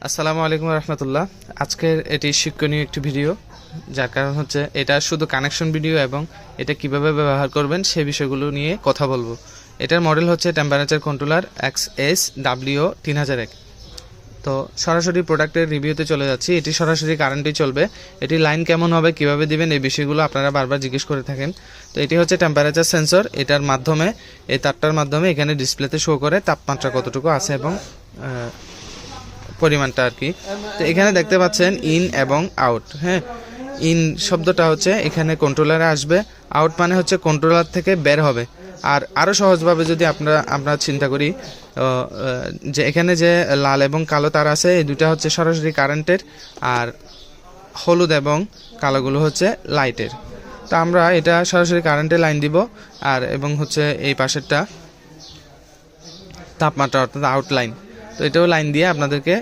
আসসালামু আলাইকুম রহমতুল্লাহ। আজকের এটি শিক্ষণীয় একটি ভিডিও, যার কারণ হচ্ছে এটা শুধু কানেকশন ভিডিও এবং এটা কিভাবে ব্যবহার করবেন সেই বিষয়গুলো নিয়ে কথা বলবো। এটার মডেল হচ্ছে টেম্পারেচার কন্ট্রোলার XS-W3001। তো সরাসরি প্রোডাক্টের রিভিউতে চলে যাচ্ছি। এটি সরাসরি কারেন্টেই চলবে। এটি লাইন কেমন হবে, কিভাবে দিবেন, এই বিষয়গুলো আপনারা বারবার জিজ্ঞেস করে থাকেন। তো এটি হচ্ছে টেম্পারেচার সেন্সর। এটার মাধ্যমে, এই তারটার মাধ্যমে এখানে ডিসপ্লেতে শো করে তাপমাত্রা কতটুকু আছে এবং পরিমাণটা আর কি। তো এখানে দেখতে পাচ্ছেন ইন এবং আউট। হ্যাঁ, ইন শব্দটা হচ্ছে এখানে কন্ট্রোলারে আসবে, আউট মানে হচ্ছে কন্ট্রোলার থেকে বের হবে। আর আরও সহজভাবে যদি আমরা চিন্তা করি, যে এখানে যে লাল এবং কালো তার আছে, এই দুটা হচ্ছে সরাসরি কারেন্টের, আর হলুদ এবং কালোগুলো হচ্ছে লাইটের। তো আমরা এটা সরাসরি কারেন্টের লাইন দিব, আর এবং হচ্ছে এই পাশেরটা তাপমাত্রা, অর্থাৎ আউট লাইন। তো এটাও লাইন দিয়ে আপনাদেরকে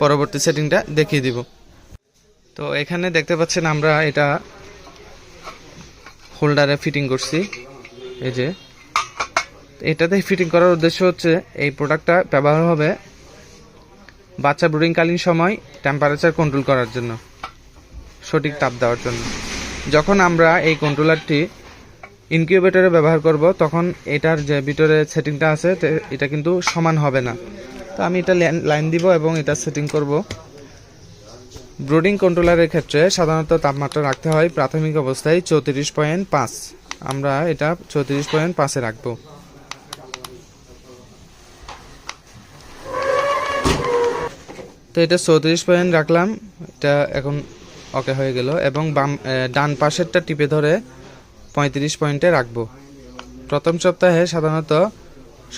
পরবর্তী সেটিংটা দেখিয়ে দিব। তো এখানে দেখতে পাচ্ছেন আমরা এটা হোল্ডারে ফিটিং করছি। এই যে এটাতে ফিটিং করার উদ্দেশ্য হচ্ছে এই প্রোডাক্টটা ব্যবহার হবে বাচ্চা ব্রুডিংকালীন সময় টেম্পারেচার কন্ট্রোল করার জন্য, সঠিক তাপ দেওয়ার জন্য। যখন আমরা এই কন্ট্রোলারটি ইনকিউবেটরে ব্যবহার করব, তখন এটার যে ভিতরে সেটিংটা আছে এটা কিন্তু সমান হবে না। তো আমি এটা লাইন দিব এবং এটা সেটিং করব। ব্রুডিং কন্ট্রোলারের ক্ষেত্রে সাধারণত তাপমাত্রা রাখতে হয় প্রাথমিক অবস্থায় 34.5। আমরা এটা 34.5-এ রাখবো। তো এটা 34 রাখলাম, এটা এখন ওকে হয়ে গেল। এবং ডান পাশেরটা টিপে ধরে 35 পয়েন্টে রাখবো। প্রথম সপ্তাহে সাধারণত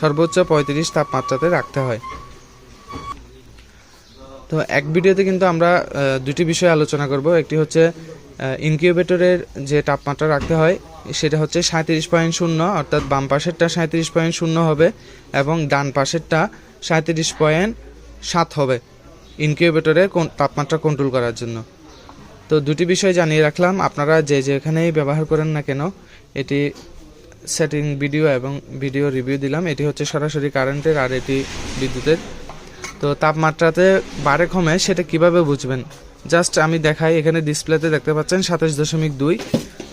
সর্বোচ্চ 35 তাপমাত্রাতে রাখতে হয়। তো এক ভিডিওতে কিন্তু আমরা দুটি বিষয় আলোচনা করব। একটি হচ্ছে ইনকিউবেটরের যে তাপমাত্রা রাখতে হয় সেটা হচ্ছে 37.0, অর্থাৎ বাম পাশেরটা 37.0 হবে এবং ডান পাশেরটা 37.7 হবে ইনকিউবেটরে তাপমাত্রা কন্ট্রোল করার জন্য। তো দুটি বিষয় জানিয়ে রাখলাম। আপনারা যেখানেই ব্যবহার করেন না কেন, এটি সেটিং ভিডিও এবং ভিডিও রিভিউ দিলাম। এটি হচ্ছে সরাসরি কারেন্টের, আর এটি বিদ্যুতের। তো তাপমাত্রাতে বাড়ে কমে সেটা কিভাবে বুঝবেন, জাস্ট আমি দেখাই। এখানে ডিসপ্লেতে দেখতে পাচ্ছেন 27.2।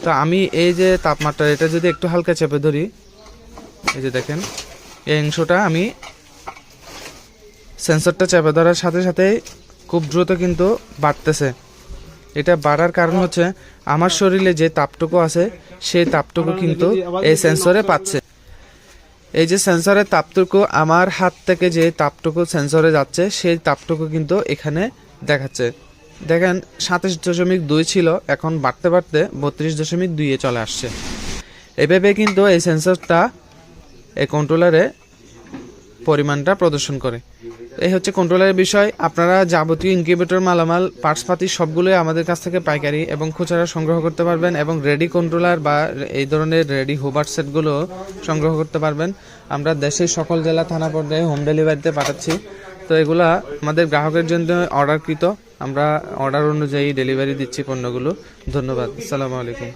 তো আমি এই যে তাপমাত্রা, এটা যদি একটু হালকা চেপে ধরি, এই যে দেখেন এই অংশটা, আমি সেন্সরটা চেপে ধরার সাথে সাথে খুব দ্রুত কিন্তু বাড়তেছে। এটা বাড়ার কারণ হচ্ছে আমার শরীরে যে তাপটুকু আছে সেই তাপটুকু কিন্তু এই সেন্সরে পাচ্ছে। এই যে সেন্সরের তাপটুকু, আমার হাত থেকে যে তাপটুকু সেন্সরে যাচ্ছে সেই তাপটুকু কিন্তু এখানে দেখাচ্ছে। দেখেন 27.2 ছিল, এখন বাড়তে বাড়তে 32.2-এ চলে আসছে। এভাবে কিন্তু এই সেন্সরটা এই কন্ট্রোলারে পরিমাণটা প্রদর্শন করে। এই হচ্ছে কন্ট্রোলারের বিষয়। আপনারা যাবতীয় ইনকিউবেটর মালামাল পার্টসপাতি সবগুলোই আমাদের কাছ থেকে পাইকারি এবং খুচরা সংগ্রহ করতে পারবেন, এবং রেডি কন্ট্রোলার বা এই ধরনের রেডি হোবার সেটগুলো সংগ্রহ করতে পারবেন। আমরা দেশের সকল জেলা থানা পর্যায়ে হোম ডেলিভারিতে পাঠাচ্ছি। তো এগুলা আমাদের গ্রাহকের জন্য অর্ডারকৃত, আমরা অর্ডার অনুযায়ী ডেলিভারি দিচ্ছি পণ্যগুলো। ধন্যবাদ। আসসালামু আলাইকুম।